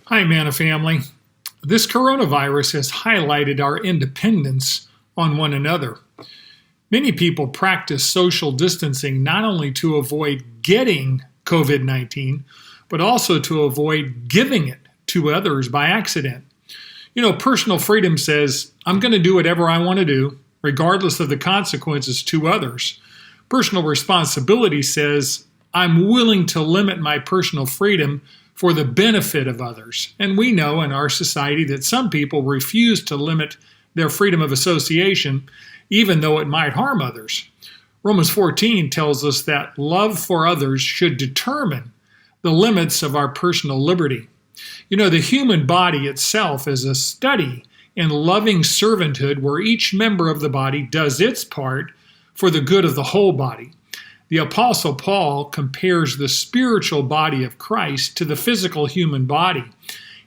Hi, Manna family. This coronavirus has highlighted our independence on one another. Many people practice social distancing not only to avoid getting COVID-19, but also to avoid giving it to others by accident. Personal freedom says, I'm going to do whatever I want to do, regardless of the consequences to others. Personal responsibility says, I'm willing to limit my personal freedom for the benefit of others. And we know in our society that some people refuse to limit their freedom of association, even though it might harm others. Romans 14 tells us that love for others should determine the limits of our personal liberty. The human body itself is a study in loving servanthood where each member of the body does its part for the good of the whole body. The Apostle Paul compares the spiritual body of Christ to the physical human body.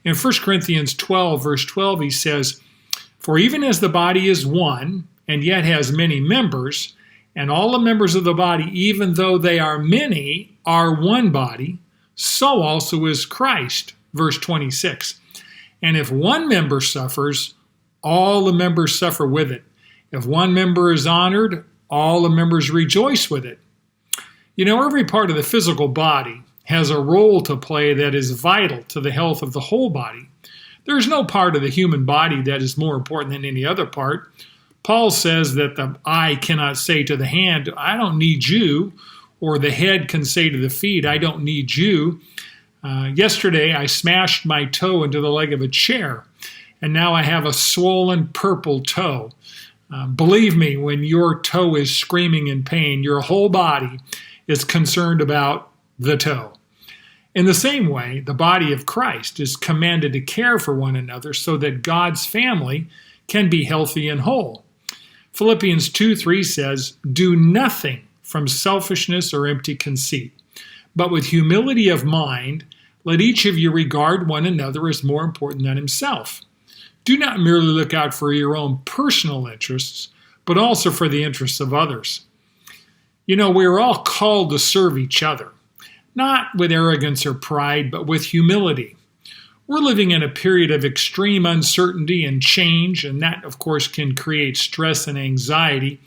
In 1 Corinthians 12, verse 12, he says, For even as the body is one, and yet has many members, and all the members of the body, even though they are many, are one body, so also is Christ. Verse 26. And if one member suffers, all the members suffer with it. If one member is honored, all the members rejoice with it. Every part of the physical body has a role to play that is vital to the health of the whole body. There's no part of the human body that is more important than any other part. Paul says that the eye cannot say to the hand, I don't need you, or the head can say to the feet, I don't need you. Yesterday, I smashed my toe into the leg of a chair, and now I have a swollen purple toe. Believe me, when your toe is screaming in pain, your whole body is concerned about the toe. In the same way, the body of Christ is commanded to care for one another so that God's family can be healthy and whole. Philippians 2:3 says, Do nothing from selfishness or empty conceit, but with humility of mind, let each of you regard one another as more important than himself. Do not merely look out for your own personal interests, but also for the interests of others. We're all called to serve each other, not with arrogance or pride, but with humility. We're living in a period of extreme uncertainty and change, and that, of course, can create stress and anxiety.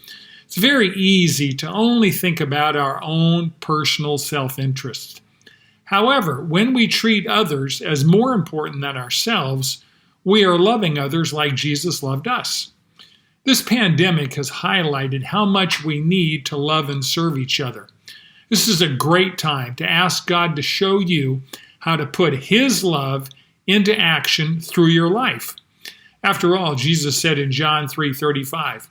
It's very easy to only think about our own personal self-interest. However, when we treat others as more important than ourselves, we are loving others like Jesus loved us. This pandemic has highlighted how much we need to love and serve each other. This is a great time to ask God to show you how to put His love into action through your life. After all, Jesus said in John 3:35,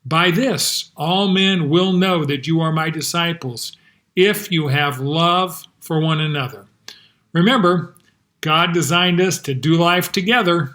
By this all men will know that you are my disciples, if you have love for one another. Remember, God designed us to do life together.